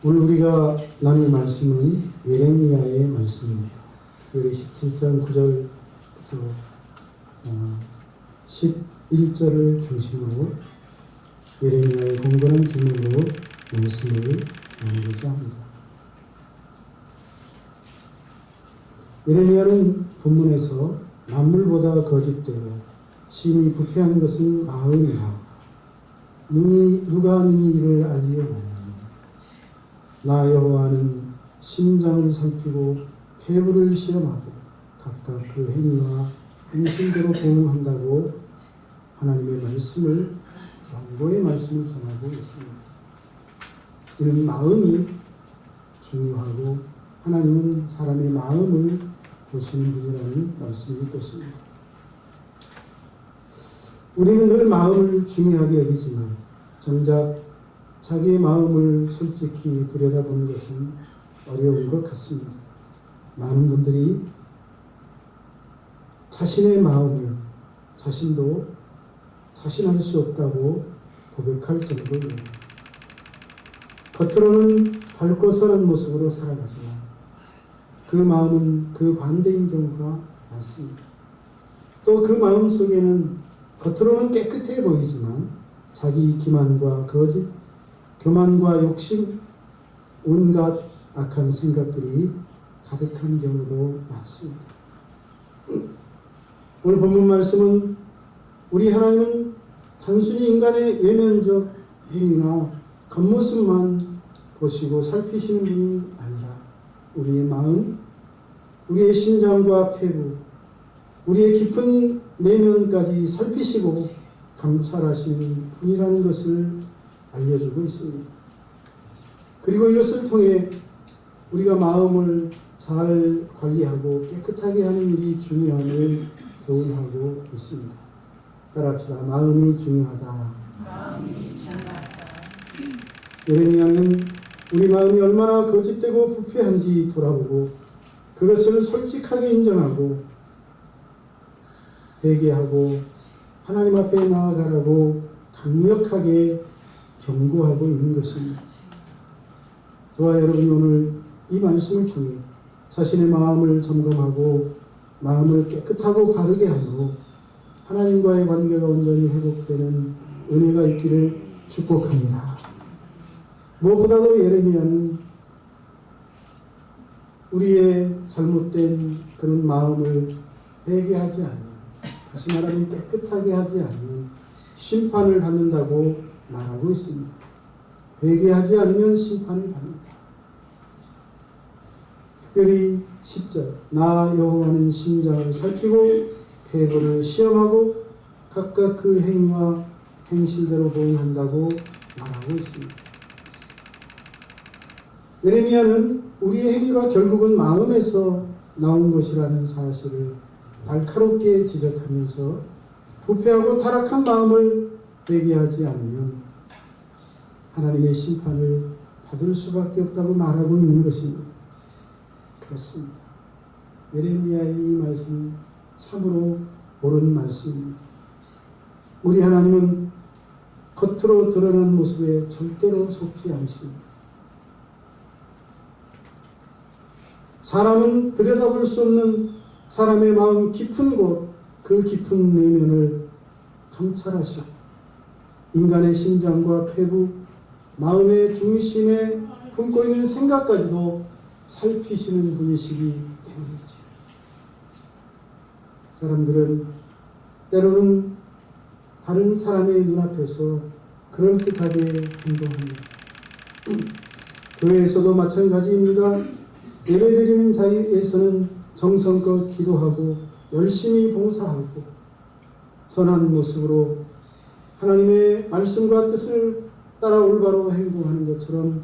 오늘 우리가 나눌 말씀은 예레미야의 말씀입니다. 특별히 17장 9절부터 11절을 중심으로 예레미야의 공부하는 주문으로 말씀을 나누고자 합니다. 예레미야는 본문에서 만물보다 거짓되고 심히 부패한 것은 마음이라 누가 능히 이를 알리오나니 나 여호와는 심장을 살피고 폐부를 실험하고 각각 그 행위와 행실대로 보응한다고 하나님의 말씀을 경고의 말씀을 전하고 있습니다. 이는 마음이 중요하고 하나님은 사람의 마음을 보시는 분이라는 말씀일 것입니다. 우리는 늘 마음을 중요하게 여기지만 정작 자기의 마음을 솔직히 들여다보는 것은 어려운 것 같습니다. 많은 분들이 자신의 마음을 자신도 자신할 수 없다고 고백할 정도로 겉으로는 밝고 선한 모습으로 살아가지만 그 마음은 그 반대인 경우가 많습니다. 또 그 마음 속에는 겉으로는 깨끗해 보이지만 자기 기만과 거짓, 교만과 욕심, 온갖 악한 생각들이 가득한 경우도 많습니다. 오늘 본문 말씀은 우리 하나님은 단순히 인간의 외면적 행위나 겉모습만 보시고 살피시는 분이 아니라 우리의 마음, 우리의 심장과 폐부, 우리의 깊은 내면까지 살피시고 감찰하시는 분이라는 것을 알려주고 있습니다. 그리고 이것을 통해 우리가 마음을 잘 관리하고 깨끗하게 하는 일이 중요함을 교훈하고 있습니다. 따라합시다. 마음이 중요하다. 예레미야는 우리 마음이 얼마나 거짓되고 부패한지 돌아보고 그것을 솔직하게 인정하고 회개하고 하나님 앞에 나아가라고 강력하게 경고하고 있는 것입니다. 저와 여러분이 오늘 이 말씀을 통해 자신의 마음을 점검하고 마음을 깨끗하고 바르게 함으로 하나님과의 관계가 온전히 회복되는 은혜가 있기를 축복합니다. 무엇보다도 예레미야는 우리의 잘못된 그런 마음을 회개하지 않는, 다시 말하면 깨끗하게 하지 않는 심판을 받는다고 말하고 있습니다. 회개하지 않으면 심판을 받는다. 특별히 10절 나 여호와는 심장을 살피고 폐부를 시험하고 각각 그 행위와 행실대로 보응한다고 말하고 있습니다. 예레미야는 우리의 행위가 결국은 마음에서 나온 것이라는 사실을 날카롭게 지적하면서 부패하고 타락한 마음을 회개하지 않으면 하나님의 심판을 받을 수밖에 없다고 말하고 있는 것입니다. 그렇습니다. 예레미야의 이 말씀 참으로 옳은 말씀입니다. 우리 하나님은 겉으로 드러난 모습에 절대로 속지 않으십니다. 사람은 들여다볼 수 없는 사람의 마음 깊은 곳, 그 깊은 내면을 감찰하시고 인간의 심장과 폐부, 마음의 중심에 품고 있는 생각까지도 살피시는 분이시기 때문이죠. 사람들은 때로는 다른 사람의 눈앞에서 그럴듯하게 행동합니다. 교회에서도 마찬가지입니다. 예배드리는 자리에서는 정성껏 기도하고 열심히 봉사하고 선한 모습으로 하나님의 말씀과 뜻을 따라 올바로 행동하는 것처럼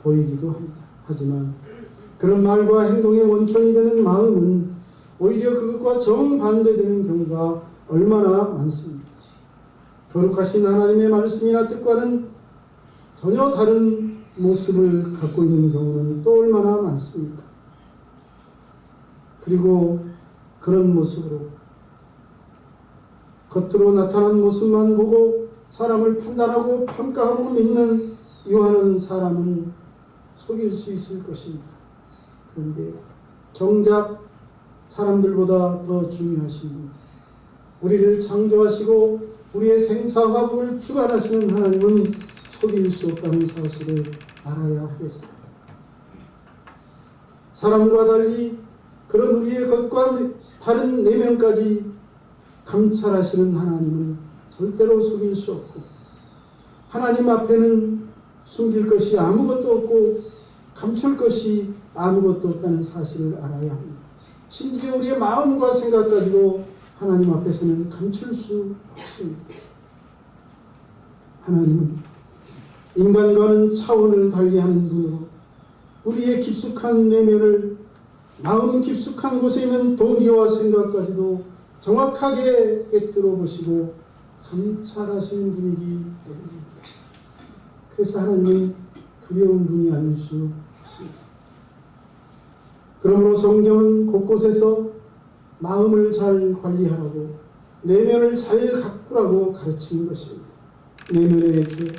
보이기도 합니다. 하지만 그런 말과 행동의 원천이 되는 마음은 오히려 그것과 정반대되는 경우가 얼마나 많습니까? 거룩하신 하나님의 말씀이나 뜻과는 전혀 다른 모습을 갖고 있는 경우는 또 얼마나 많습니까? 그리고 그런 모습으로 겉으로 나타난 모습만 보고 사람을 판단하고 평가하고 믿는 유하는 사람은 속일 수 있을 것입니다. 그런데 정작 사람들보다 더 중요하신 분, 우리를 창조하시고 우리의 생사화복을 주관하시는 하나님은 속일 수 없다는 사실을 알아야 하겠습니다. 사람과 달리 그런 우리의 것과 다른 내면까지 감찰하시는 하나님은 절대로 속일 수 없고, 하나님 앞에는 숨길 것이 아무것도 없고 감출 것이 아무것도 없다는 사실을 알아야 합니다. 심지어 우리의 마음과 생각까지도 하나님 앞에서는 감출 수 없습니다. 하나님은 인간과는 차원을 달리하는 분으로 우리의 깊숙한 내면을, 마음 깊숙한 곳에 있는 동기와 생각까지도 정확하게 꿰뚫어 보시고 감찰하시는 분이기 때문입니다. 그래서 하나님은 두려운 분이 아닐 수 없습니다. 그러므로 성경은 곳곳에서 마음을 잘 관리하라고, 내면을 잘 가꾸라고 가르치는 것입니다. 내면의 죄,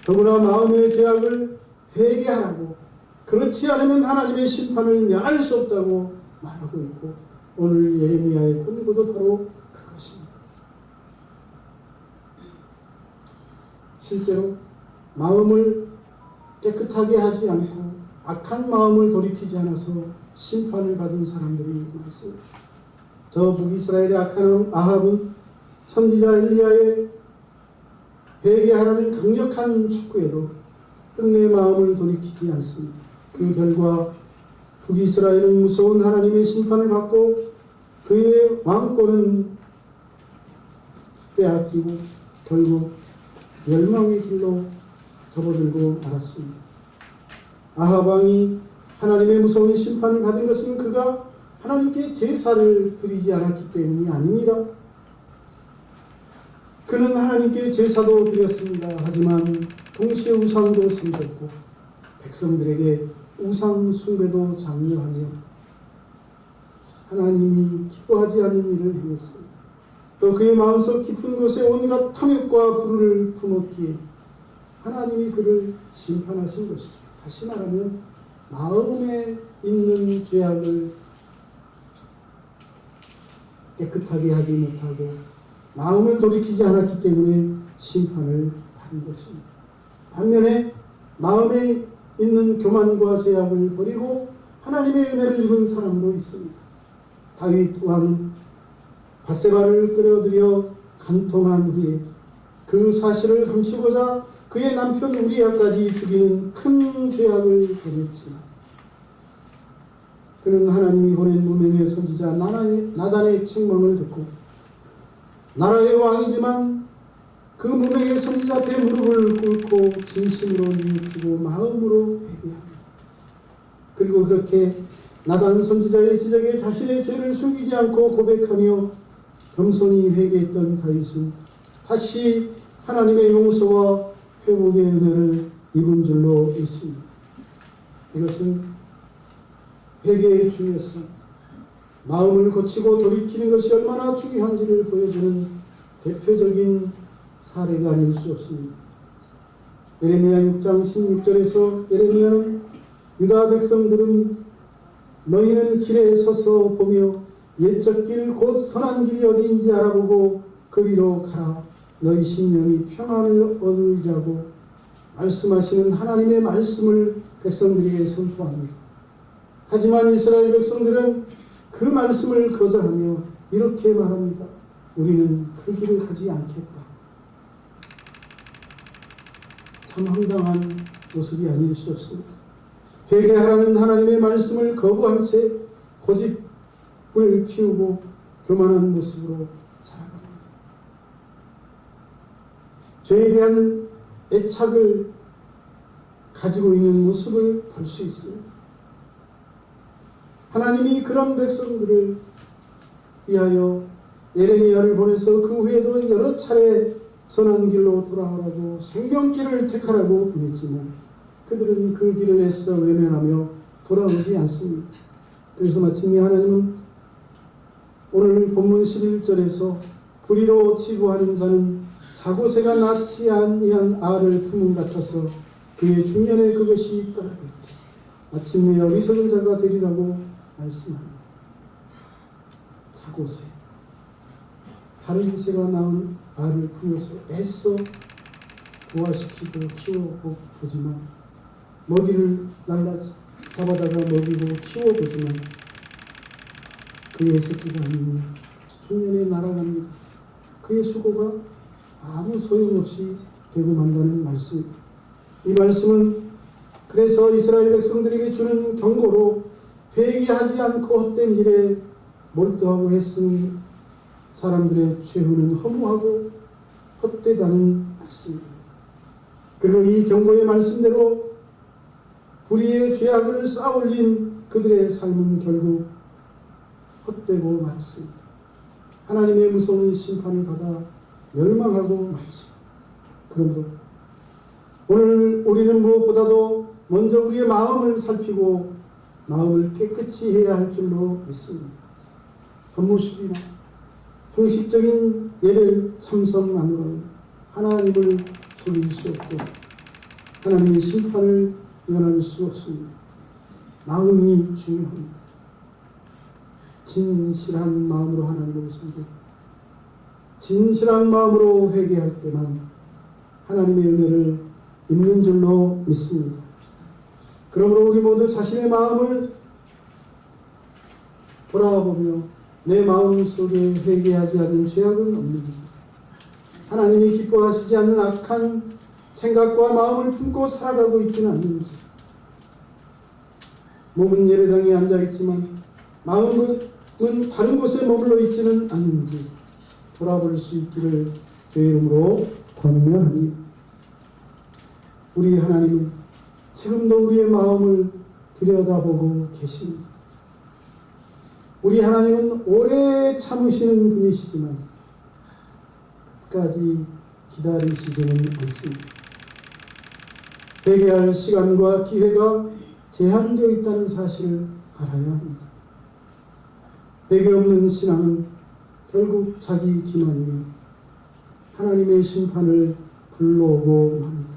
더구나 마음의 죄악을 회개하라고, 그렇지 않으면 하나님의 심판을 면할 수 없다고 말하고 있고, 오늘 예레미야의 권고도 바로 그것입니다. 실제로 마음을 깨끗하게 하지 않고 악한 마음을 돌이키지 않아서 심판을 받은 사람들이 많습니다. 저 북이스라엘의 악한 아합은 선지자 엘리야의 회개하라는 강력한 촉구에도 끝내 마음을 돌이키지 않습니다. 그 결과 북이스라엘은 무서운 하나님의 심판을 받고 그의 왕권은 빼앗기고 결국 멸망의 길로 접어들고 말았습니다. 아합 왕이 하나님의 무서운 심판을 받은 것은 그가 하나님께 제사를 드리지 않았기 때문이 아닙니다. 그는 하나님께 제사도 드렸습니다. 하지만 동시에 우상도 섬겼고 백성들에게 우상 숭배도 장려하며 하나님이 기뻐하지 않는 일을 행했습니다. 또 그의 마음속 깊은 곳에 온갖 탐욕과 불의를 품었기에 하나님이 그를 심판하신 것이죠. 다시 말하면 마음에 있는 죄악을 깨끗하게 하지 못하고 마음을 돌이키지 않았기 때문에 심판을 받은 것입니다. 반면에 마음에 있는 교만과 죄악을 버리고 하나님의 은혜를 입은 사람도 있습니다. 다윗 왕은 밧세바를 끌어들여 간통한 후에 그 사실을 감추고자 그의 남편 우리아까지 죽이는 큰 죄악을 벌였지만 그는 하나님이 보낸 무명의 선지자 나단의 책망을 듣고 나라의 왕이지만 그 무명의 선지자 앞에 무릎을 꿇고 진심으로 뉘우치고 마음으로 회개합니다. 그리고 그렇게 나단 선지자의 지적에 자신의 죄를 숨기지 않고 고백하며 겸손히 회개했던 다윗은 다시 하나님의 용서와 회복의 은혜를 입은 줄로 믿습니다. 이것은 회개의 중요성, 마음을 고치고 돌이키는 것이 얼마나 중요한지를 보여주는 대표적인 사례가 아닐 수 없습니다. 예레미야 6장 16절에서 예레미야는 유다 백성들은 너희는 길에 서서 보며 옛적 길 곧 선한 길이 어디인지 알아보고 그 위로 가라. 너희 심령이 평안을 얻으리라고 말씀하시는 하나님의 말씀을 백성들에게 선포합니다. 하지만 이스라엘 백성들은 그 말씀을 거절하며 이렇게 말합니다. 우리는 그 길을 가지 않겠다. 참 황당한 모습이 아닐 수 없습니다. 회개하라는 하나님의 말씀을 거부한 채 고집을 피우고 교만한 모습으로 살아갑니다. 죄에 대한 애착을 가지고 있는 모습을 볼 수 있습니다. 하나님이 그런 백성들을 위하여 예레미야를 보내서 그 후에도 여러 차례 선한 길로 돌아오라고 생명길을 택하라고 보냈지만 그들은 그 길을 애써 외면하며 돌아오지 않습니다. 그래서 마침내 하나님은 오늘 본문 11절에서 불의로 치부하는 자는 사고새가 낳지 아니한 알을 품은 같아서 그의 중년에 그것이 떠나겠고 마침내 어리석은 자가 되리라고 말씀합니다. 사고새, 다른 새가 낳은 알을 품어서 애써 부화시키고 키워보지만 먹이를 잡아다가 먹이고 키워보지만 그의 새끼가 아니니 중년에 날아갑니다. 그의 수고가 아무 소용없이 되고 만다는 말씀입니다. 이 말씀은 그래서 이스라엘 백성들에게 주는 경고로 회개하지 않고 헛된 일에 몰두하고 애쓰는 사람들의 최후는 허무하고 헛되다는 말씀입니다. 그리고 이 경고의 말씀대로 불의의 죄악을 쌓아올린 그들의 삶은 결국 헛되고 말았습니다. 하나님의 무서운 심판을 받아 멸망하고 말았습니다. 그러므로 오늘 우리는 무엇보다도 먼저 우리의 마음을 살피고 마음을 깨끗이 해야 할 줄로 믿습니다. 법무식이나 형식적인 예배 참석만으로는 하나님을 속일 수 없고 하나님의 심판을 면할 수 없습니다. 마음이 중요합니다. 진실한 마음으로 하나님을 섬기고 진실한 마음으로 회개할 때만 하나님의 은혜를 입는 줄로 믿습니다. 그러므로 우리 모두 자신의 마음을 돌아보며 내 마음 속에 회개하지 않은 죄악은 없는지, 하나님이 기뻐하시지 않는 악한 생각과 마음을 품고 살아가고 있지는 않는지, 몸은 예배당에 앉아있지만 마음은 다른 곳에 머물러 있지는 않는지 돌아볼 수 있기를 주의 이름으로 권면합니다. 우리 하나님은 지금도 우리의 마음을 들여다보고 계십니다. 우리 하나님은 오래 참으시는 분이시지만 끝까지 기다리시지는 않습니다. 회개할 시간과 기회가 제한되어 있다는 사실을 알아야 합니다. 회개 없는 신앙은 결국 자기 기만이며 하나님의 심판을 불러오고 맙니다.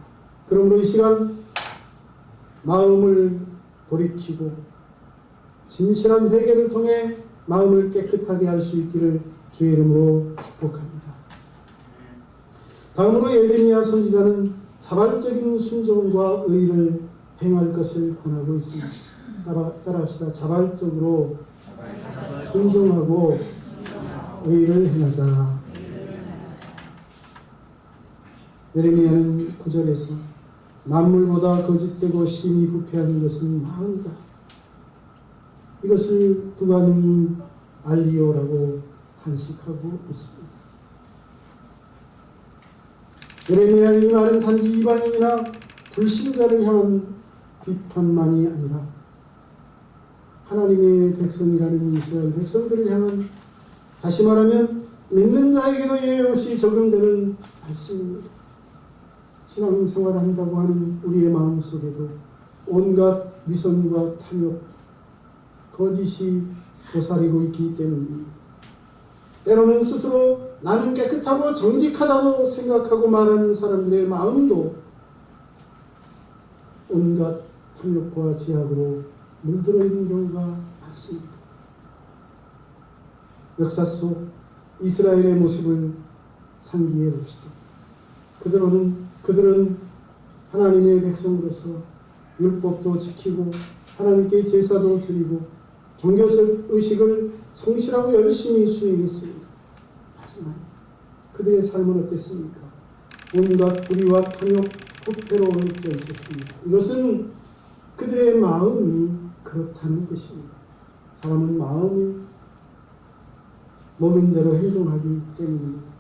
그러므로 이 시간 마음을 돌이키고 진실한 회개를 통해 마음을 깨끗하게 할 수 있기를 주의 이름으로 축복합니다. 다음으로 예레미야 선지자는 자발적인 순종과 의를 행할 것을 권하고 있습니다. 따라합시다. 자발적으로 순종하고 의를 행하자. 예레미야는 9절에서 만물보다 거짓되고 심히 부패하는 것은 마음이다. 이것을 누가 능히 알리오라고 탄식하고 있습니다. 예레미야의 이 말은 단지 이방인이나 불신자를 향한 비판만이 아니라 하나님의 백성이라는 이스라엘 백성들을 향한, 다시 말하면 믿는 자에게도 예외 없이 적용되는 말씀입니다. 신앙생활을 한다고 하는 우리의 마음속에도 온갖 위선과 탐욕, 거짓이 도사리고 있기 때문입니다. 때로는 스스로 나는 깨끗하고 정직하다고 생각하고 말하는 사람들의 마음도 온갖 탐욕과 제약으로 물들어 있는 경우가 많습니다. 역사 속 이스라엘의 모습을 상기해 봅시다. 그들은 하나님의 백성으로서 율법도 지키고 하나님께 제사도 드리고 종교의식을 성실하고 열심히 수행했습니다. 하지만 그들의 삶은 어땠습니까? 온갖 불의와 탐욕, 부패로 얽혀 있었습니다. 이것은 그들의 마음이 그렇다는 뜻입니다. 사람은 마음이 먹은 대로 행동하기 때문입니다.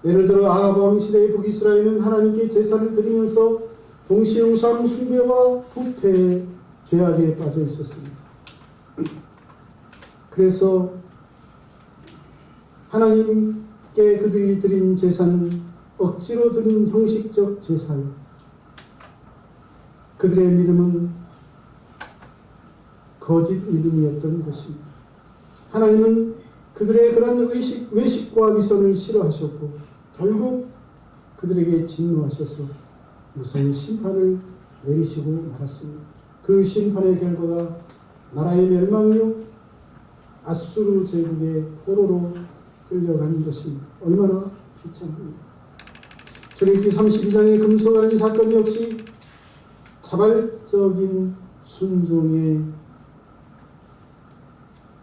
예를 들어 아합 왕 시대의 북이스라엘은 하나님께 제사를 드리면서 동시에 우상 숭배와 부패의 죄악에 빠져 있었습니다. 그래서 하나님께 그들이 드린 제사는 억지로 드린 형식적 제사요, 그들의 믿음은 거짓 믿음이었던 것입니다. 하나님은 그들의 그런 외식과 위선을 싫어하셨고 결국 그들에게 진노하셔서 무서운 심판을 내리시고 말았습니다. 그 심판의 결과가 나라의 멸망이요 아수르 제국의 포로로 끌려가는 것입니다. 얼마나 비참합니까? 출애굽기 32장의 금송아지 사건 역시 자발적인 순종의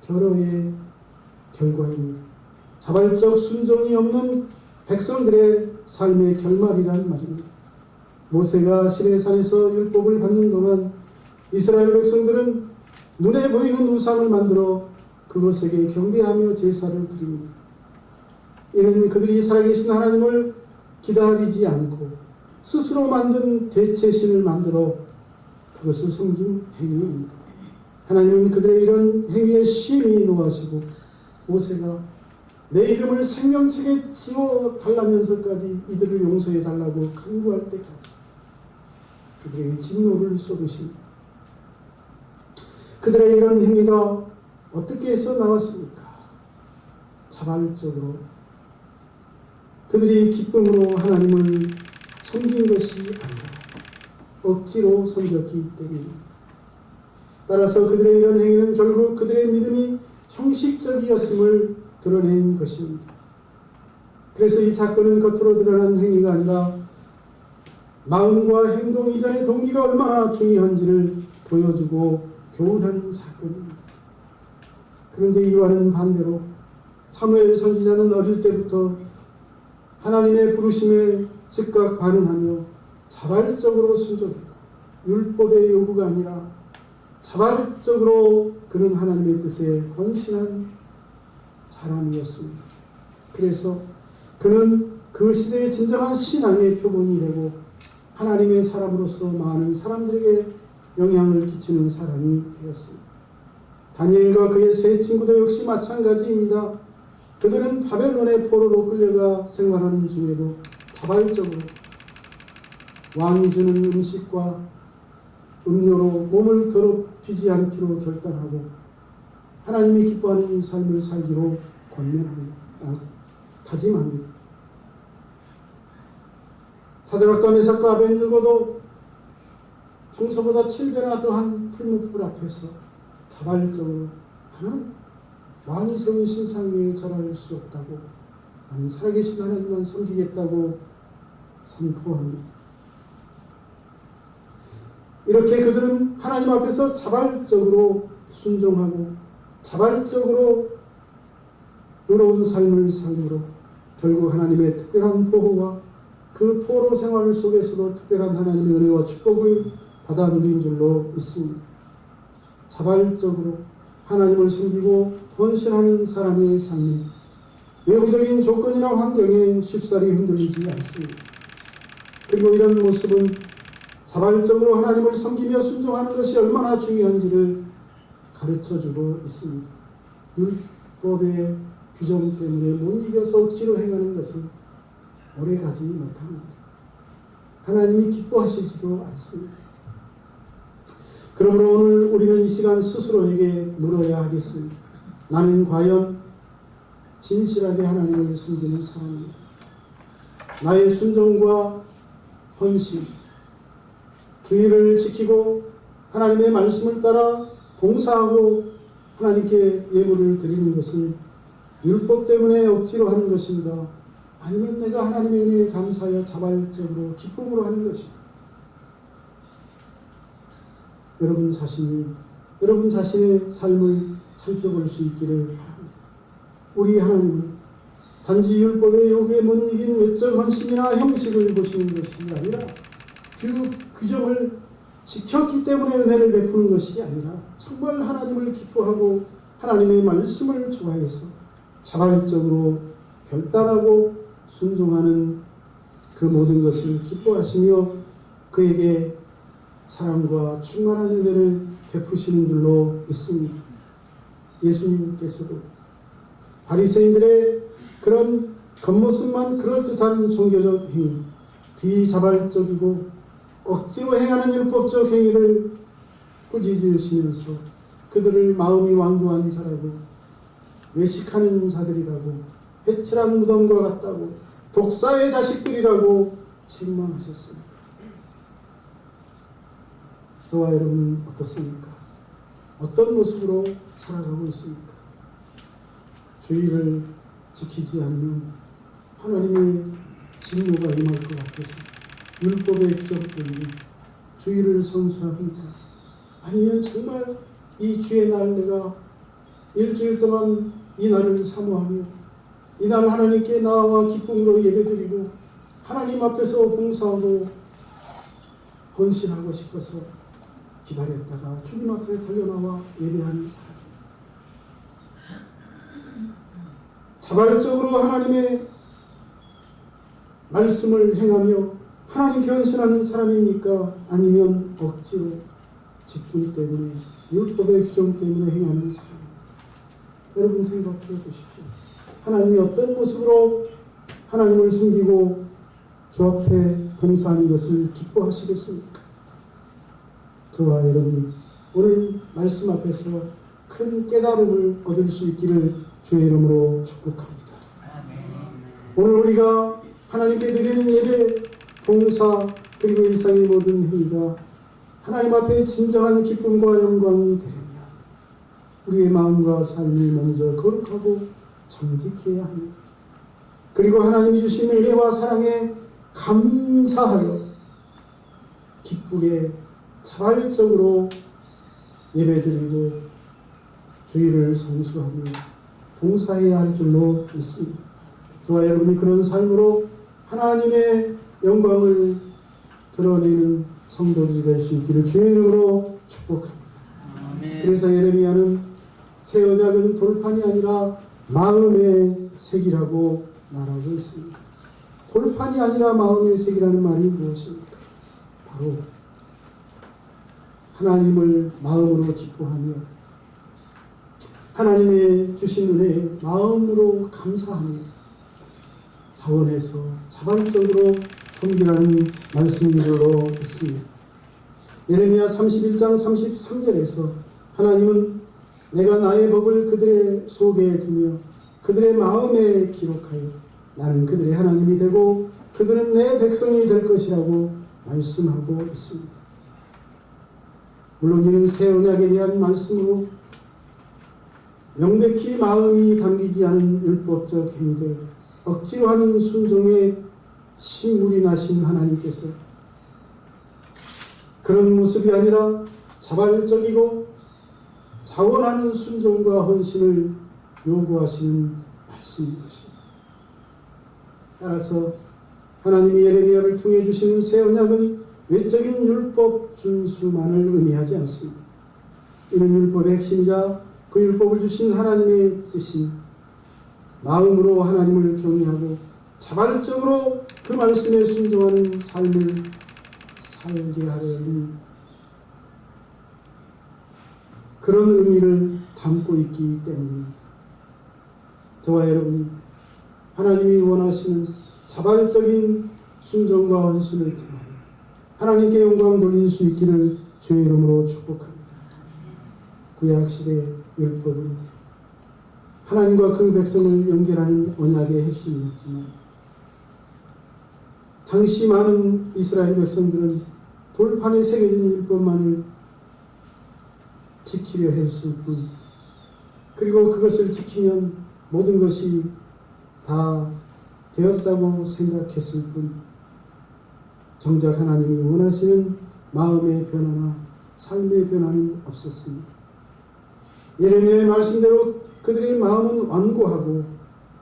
결여의 결과입니다. 자발적 순종이 없는 백성들의 삶의 결말이란 말입니다. 모세가 시내산에서 율법을 받는 동안 이스라엘 백성들은 눈에 보이는 우상을 만들어 그것에게 경배하며 제사를 드립니다. 이는 그들이 살아계신 하나님을 기다리지 않고 스스로 만든 대체신을 만들어 그것을 섬긴 행위입니다. 하나님은 그들의 이런 행위에 심히 노하시고 모세가 내 이름을 생명책에 지워달라면서까지 이들을 용서해달라고 간구할 때까지 그들에게 진노를 쏟으십니다. 그들의 이런 행위가 어떻게 해서 나왔습니까? 자발적으로 그들이 기쁨으로 하나님을 섬긴 것이 아니라 억지로 섬겼기 때문입니다. 따라서 그들의 이런 행위는 결국 그들의 믿음이 형식적이었음을 드러낸 것입니다. 그래서 이 사건은 겉으로 드러난 행위가 아니라 마음과 행동 이전의 동기가 얼마나 중요한지를 보여주고 교훈하는 사건입니다. 그런데 이와는 반대로 사무엘 선지자는 어릴 때부터 하나님의 부르심에 즉각 반응하며 자발적으로 순종했고 율법의 요구가 아니라 자발적으로 그는 하나님의 뜻에 헌신한 사람이었습니다. 그래서 그는 그 시대의 진정한 신앙의 표본이 되고 하나님의 사람으로서 많은 사람들에게 영향을 끼치는 사람이 되었습니다. 다니엘과 그의 세 친구도 역시 마찬가지입니다. 그들은 바벨론의 포로로 끌려가 생활하는 중에도 자발적으로 왕이 주는 음식과 음료로 몸을 더럽히지 않기로 결단하고 하나님이 기뻐하는 삶을 살기로 권면합니다. 다짐합니다. 사드락과 메삭과 아벤느고도 평소보다 7배나 더한 풀무불 앞에서 자발적으로 하나님 왕이 세운 신상 위에 절할 수 없다고 나는 살아계신 하나님만 섬기겠다고 선포합니다. 이렇게 그들은 하나님 앞에서 자발적으로 순종하고 자발적으로 의로운 삶을 삶으로 결국 하나님의 특별한 보호와 그 포로 생활 속에서도 특별한 하나님의 은혜와 축복을 받아 누린 줄로 믿습니다. 자발적으로 하나님을 섬기고 헌신하는 사람의 삶이 외부적인 조건이나 환경에 쉽사리 흔들리지 않습니다. 그리고 이런 모습은 자발적으로 하나님을 섬기며 순종하는 것이 얼마나 중요한지를 가르쳐주고 있습니다. 율법의 규정 때문에 못 이겨서 억지로 행하는 것은 오래가지 못합니다. 하나님이 기뻐하시지도 않습니다. 그러므로 오늘 우리는 이 시간 스스로에게 물어야 하겠습니다. 나는 과연 진실하게 하나님을 섬기는 사람입니다. 나의 순종과 헌신, 주의를 지키고 하나님의 말씀을 따라 봉사하고 하나님께 예물을 드리는 것을 율법 때문에 억지로 하는 것인가? 아니면 내가 하나님의 은혜에 감사하여 자발적으로 기쁨으로 하는 것인가? 여러분 자신의 삶을 살펴볼 수 있기를 바랍니다. 우리 하나님은 단지 율법의 요구에 못 이긴 외적 헌신이나 형식을 보시는 것이 아니라 그 규정을 지켰기 때문에 은혜를 베푸는 것이 아니라 정말 하나님을 기뻐하고 하나님의 말씀을 좋아해서 자발적으로 결단하고 순종하는 그 모든 것을 기뻐하시며 그에게 사랑과 충만한 은혜를 베푸시는 줄로 믿습니다. 예수님께서도 바리새인들의 그런 겉모습만 그럴듯한 종교적 행위, 비자발적이고 억지로 행하는 율법적 행위를 꾸짖으시면서 그들을 마음이 완고한 자라고 외식하는 자들이라고 해칠한 무덤과 같다고 독사의 자식들이라고 책망하셨습니다. 저와 여러분 어떻습니까? 어떤 모습으로 살아가고 있습니까? 주의를 지키지 않으면 하나님의 진노가 임할 것 같아서 율법의 규정 때문에 주의를 성수합니까? 아니면 정말 이 주의 날 내가 일주일 동안 이 날을 사모하며 이 날 하나님께 나와 기쁨으로 예배드리고 하나님 앞에서 봉사하고 헌신하고 싶어서 기다렸다가 주님 앞에 달려나와 예배하는 사람, 자발적으로 하나님의 말씀을 행하며 하나님께 헌신하는 사람입니까? 아니면 억지로 직분 때문에 율법의 규정 때문에 행하는 사람입니까? 여러분 생각해 보십시오. 하나님이 어떤 모습으로 하나님을 섬기고 주 앞에 봉사하는 것을 기뻐하시겠습니까? 저와 여러분이 오늘 말씀 앞에서 큰 깨달음을 얻을 수 있기를 주의 이름으로 축복합니다. 오늘 우리가 하나님께 드리는 예배, 봉사 그리고 일상의 모든 행위가 하나님 앞에 진정한 기쁨과 영광이 되려면 우리의 마음과 삶이 먼저 거룩하고 정직해야 합니다. 그리고 하나님이 주신 은혜와 사랑에 감사하여 기쁘게 자발적으로 예배드리고 주의를 성수하며 봉사해야 할 줄로 믿습니다. 저와 여러분이 그런 삶으로 하나님의 영광을 드러내는 성도들이 될 수 있기를 주의 이름으로 축복합니다. 그래서 예레미야는 새 언약은 돌판이 아니라 마음의 색이라고 말하고 있습니다. 돌판이 아니라 마음의 색이라는 말이 무엇입니까? 바로 하나님을 마음으로 기뻐하며 하나님의 주신 은혜에 마음으로 감사하며 자원해서 자발적으로 섬기라는 말씀인 줄로 믿습니다. 예레미야 31장 33절에서 하나님은 내가 나의 법을 그들의 속에 두며 그들의 마음에 기록하여 나는 그들의 하나님이 되고 그들은 내 백성이 될 것이라고 말씀하고 있습니다. 물론 이는 새 언약에 대한 말씀으로 명백히 마음이 담기지 않은 율법적 행위들, 억지로 하는 순종에 신물이 나신 하나님께서 그런 모습이 아니라 자발적이고 자원하는 순종과 헌신을 요구하시는 말씀인 것입니다. 따라서 하나님이 예레미야를 통해 주시는 새 언약은 외적인 율법 준수만을 의미하지 않습니다. 이는 율법의 핵심이자 그 율법을 주신 하나님의 뜻인 마음으로 하나님을 경외하고 자발적으로 그 말씀에 순종하는 삶을 살게 하려는 그런 의미를 담고 있기 때문입니다. 저와 여러분이 하나님이 원하시는 자발적인 순종과 헌신을 통하여 하나님께 영광 돌릴 수 있기를 주의 이름으로 축복합니다. 구약시대 율법은 하나님과 그 백성을 연결하는 언약의 핵심이었지만 당시 많은 이스라엘 백성들은 돌판에 새겨진 율법만을 지키려 했을 뿐, 그리고 그것을 지키면 모든 것이 다 되었다고 생각했을 뿐, 정작 하나님이 원하시는 마음의 변화나 삶의 변화는 없었습니다. 예레미야의 말씀대로 그들의 마음은 완고하고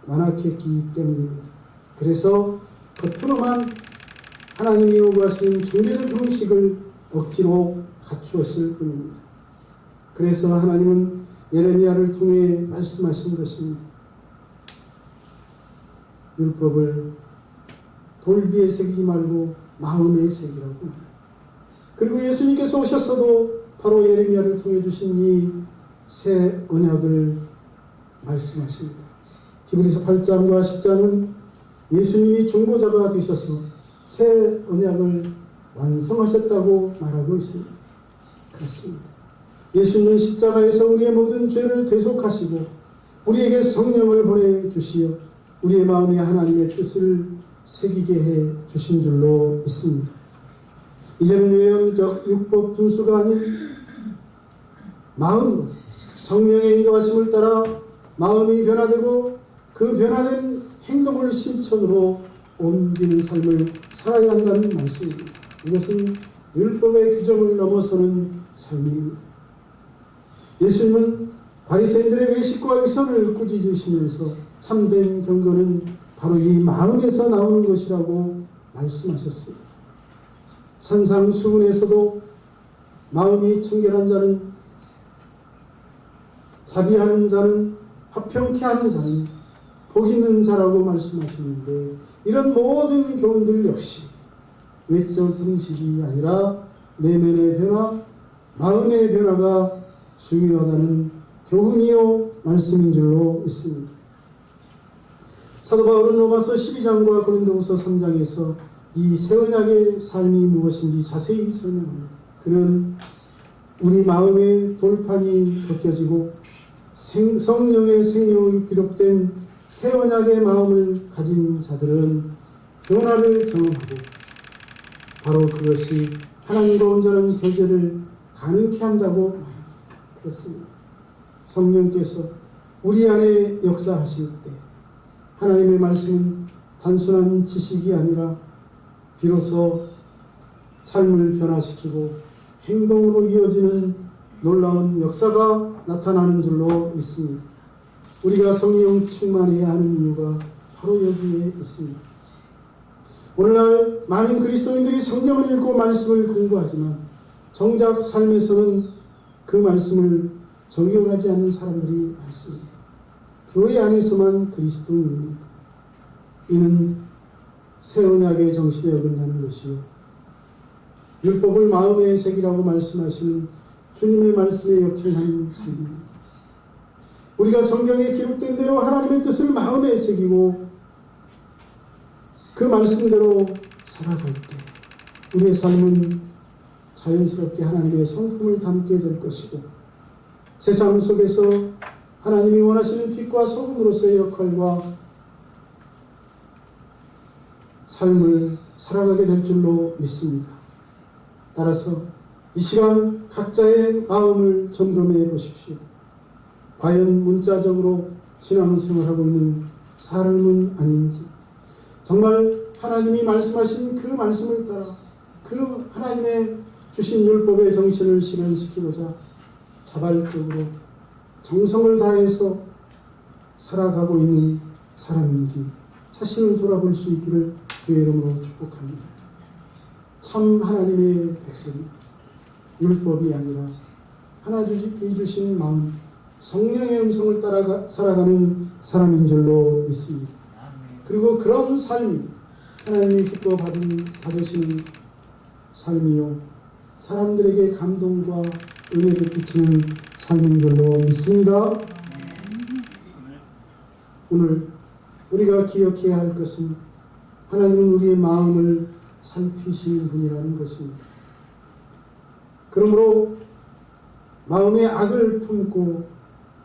완악했기 때문입니다. 그래서 겉으로만 하나님이 요구하시는 종교적 형식을 억지로 갖추었을 뿐입니다. 그래서 하나님은 예레미야를 통해 말씀하신 것입니다. 율법을 돌비에 새기지 말고 마음에 새기라고. 그리고 예수님께서 오셨어도 바로 예레미야를 통해 주신 이 새 언약을 말씀하십니다. 히브리서 8장과 10장은 예수님이 중보자가 되셔서 새 언약을 완성하셨다고 말하고 있습니다. 그렇습니다. 예수님은 십자가에서 우리의 모든 죄를 대속하시고 우리에게 성령을 보내주시어 우리의 마음에 하나님의 뜻을 새기게 해 주신 줄로 믿습니다. 이제는 외형적 율법 준수가 아닌 마음으로 성령의 인도하심을 따라 마음이 변화되고 그 변화된 행동을 실천으로 옮기는 삶을 살아야 한다는 말씀입니다. 이것은 율법의 규정을 넘어서는 삶입니다. 예수님은 바리새인들의 외식과 위선을 꾸짖으시면서 참된 경건은 바로 이 마음에서 나오는 것이라고 말씀하셨습니다. 산상수훈에서도 마음이 청결한 자는, 자비하는 자는, 화평케 하는 자는 복 있는 자라고 말씀하시는데, 이런 모든 교훈들 역시 외적 형식이 아니라 내면의 변화, 마음의 변화가 중요하다는 교훈이요 말씀인 줄로 믿습니다. 사도 바울은 로마서 12장과 고린도후서 3장에서 이 새 언약의 삶이 무엇인지 자세히 설명합니다. 그는 우리 마음의 돌판이 벗겨지고 성령의 생명이 기록된 새 언약의 마음을 가진 자들은 변화를 경험하고 바로 그것이 하나님과 온전한 교제를 가능케 한다고 말합니다. 그렇습니다. 성령께서 우리 안에 역사하실 때 하나님의 말씀은 단순한 지식이 아니라 비로소 삶을 변화시키고 행동으로 이어지는 놀라운 역사가 나타나는 줄로 믿습니다. 우리가 성령 충만해야 하는 이유가 바로 여기에 있습니다. 오늘날 많은 그리스도인들이 성경을 읽고 말씀을 공부하지만 정작 삶에서는 그 말씀을 적용하지 않는 사람들이 많습니다. 교회 안에서만 그리스도인입니다. 이는 새 언약의 정신에 어긋나는 것이요, 율법을 마음의 색이라고 말씀하시는 주님의 말씀에 역행하는 삶입니다. 우리가 성경에 기록된 대로 하나님의 뜻을 마음에 새기고 그 말씀대로 살아갈 때 우리의 삶은 자연스럽게 하나님의 성품을 담게 될 것이고, 세상 속에서 하나님이 원하시는 빛과 소금으로서의 역할과 삶을 살아가게 될 줄로 믿습니다. 따라서 이 시간 각자의 마음을 점검해 보십시오. 과연 문자적으로 신앙생활하고 있는 삶은 아닌지, 정말 하나님이 말씀하신 그 말씀을 따라 그 하나님의 주신 율법의 정신을 실현시키고자 자발적으로 정성을 다해서 살아가고 있는 사람인지 자신을 돌아볼 수 있기를 주의 이름으로 축복합니다. 참 하나님의 백성이 율법이 아니라 하나님이 주신 마음, 성령의 음성을 따라 살아가는 사람인 줄로 믿습니다. 그리고 그런 삶이 하나님이 기뻐 받으시는 삶이요, 사람들에게 감동과 은혜를 끼치는 삶인 줄로 믿습니다. 오늘 우리가 기억해야 할 것은 하나님은 우리의 마음을 살피시는 분이라는 것입니다. 그러므로 마음에 악을 품고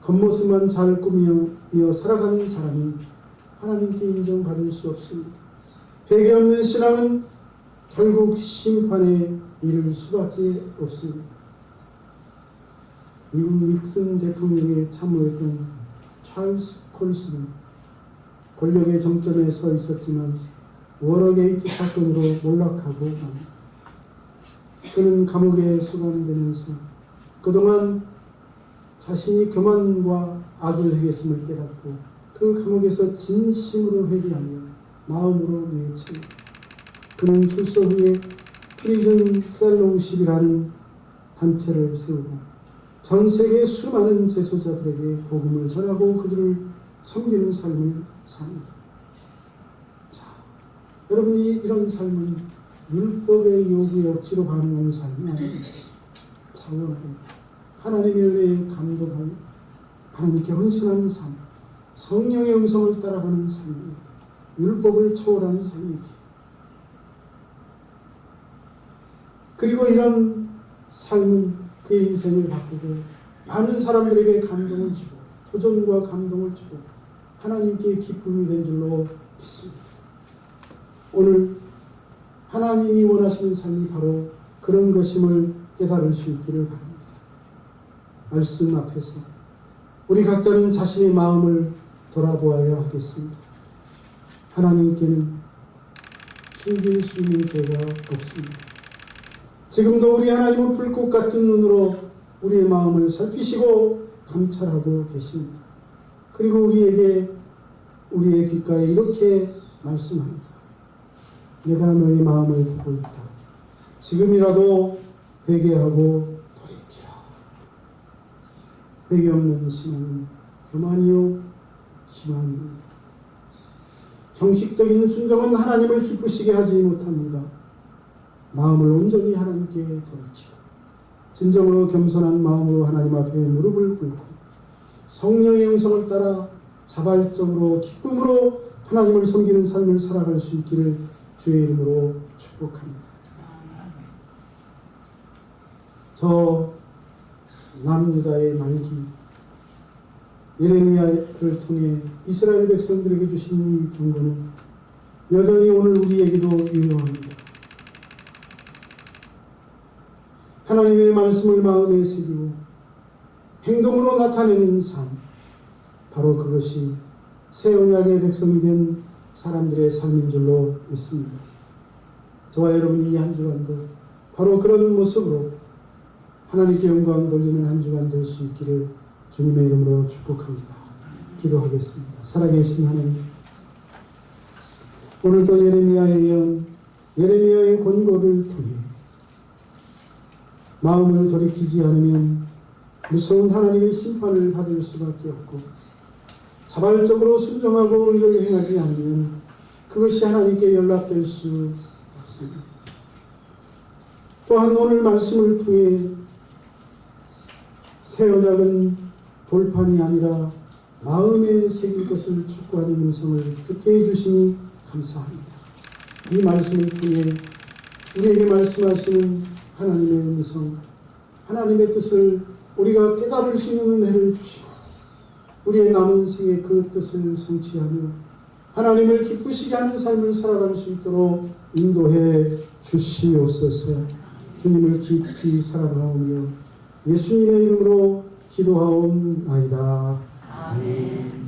겉모습만 잘 꾸미며 살아가는 사람은 하나님께 인정받을 수 없습니다. 배개 없는 신앙은 결국 심판에 이를 수밖에 없습니다. 미국 닉슨 대통령에 참모했던 찰스 콜슨은 권력의 정점에 서 있었지만 워러게이트 사건으로 몰락하고 맙니다. 그는 감옥에 수감되면서 그동안 자신이 교만과 악을 행했음을 깨닫고 그 감옥에서 진심으로 회개하며 마음으로 뉘우칩니다. 그는 출소 후에 프리즌 펠로우십이라는 단체를 세우고 전 세계 수많은 재소자들에게 복음을 전하고 그들을 섬기는 삶을 삽니다. 자, 여러분이 이런 삶은 율법의 요구에 억지로 반응하는 삶이 아닙니다. 차원하여 하나님의 은혜에 감동하여 하나님께 헌신하는 삶, 성령의 음성을 따라가는 삶입니다. 율법을 초월하는 삶이죠. 그리고 이런 삶은 그의 인생을 바꾸고 많은 사람들에게 감동을 주고 도전과 감동을 주고 하나님께 기쁨이 된 줄로 믿습니다. 오늘 하나님이 원하시는 삶이 바로 그런 것임을 깨달을 수 있기를 바랍니다. 말씀 앞에서 우리 각자는 자신의 마음을 돌아보아야 하겠습니다. 하나님께는 숨길 수 있는 죄가 없습니다. 지금도 우리 하나님은 불꽃 같은 눈으로 우리의 마음을 살피시고 감찰하고 계십니다. 그리고 우리에게 우리의 귓가에 이렇게 말씀합니다. 내가 너의 마음을 보고 있다. 지금이라도 회개하고 돌이키라. 회개 없는 신앙은 교만이요 기만입니다. 형식적인 순종은 하나님을 기쁘시게 하지 못합니다. 마음을 온전히 하나님께 돌이키고 진정으로 겸손한 마음으로 하나님 앞에 무릎을 꿇고 성령의 음성을 따라 자발적으로 기쁨으로 하나님을 섬기는 삶을 살아갈 수 있기를 주의 이름으로 축복합니다. 저 남유다의 말기 예레미야를 통해 이스라엘 백성들에게 주신 이 경고는 여전히 오늘 우리에게도 유효합니다. 하나님의 말씀을 마음에 새기고 행동으로 나타내는 삶, 바로 그것이 새 언약의 백성이 된 사람들의 삶인 줄로 믿습니다. 저와 여러분이 이 한 주간도 바로 그런 모습으로 하나님께 영광 돌리는 한 주간 될 수 있기를 주님의 이름으로 축복합니다. 기도하겠습니다. 살아계신 하나님, 오늘도 예레미야의 권고를 통해 마음을 돌이키지 않으면 무서운 하나님의 심판을 받을 수밖에 없고 자발적으로 순종하고 의를 행하지 않으면 그것이 하나님께 연락될 수 없습니다. 또한 오늘 말씀을 통해 새 언약은 돌판이 아니라 마음에 새길 것을 촉구하는 음성을 듣게 해주시니 감사합니다. 이 말씀을 통해 우리에게 말씀하시는 하나님의 음성, 하나님의 뜻을 우리가 깨달을 수 있는 은혜를 주시고 우리의 남은 생에 그 뜻을 성취하며 하나님을 기쁘시게 하는 삶을 살아갈 수 있도록 인도해 주시옵소서. 주님을 깊이 사랑하오며 예수님의 이름으로 기도하옵나이다. 아멘.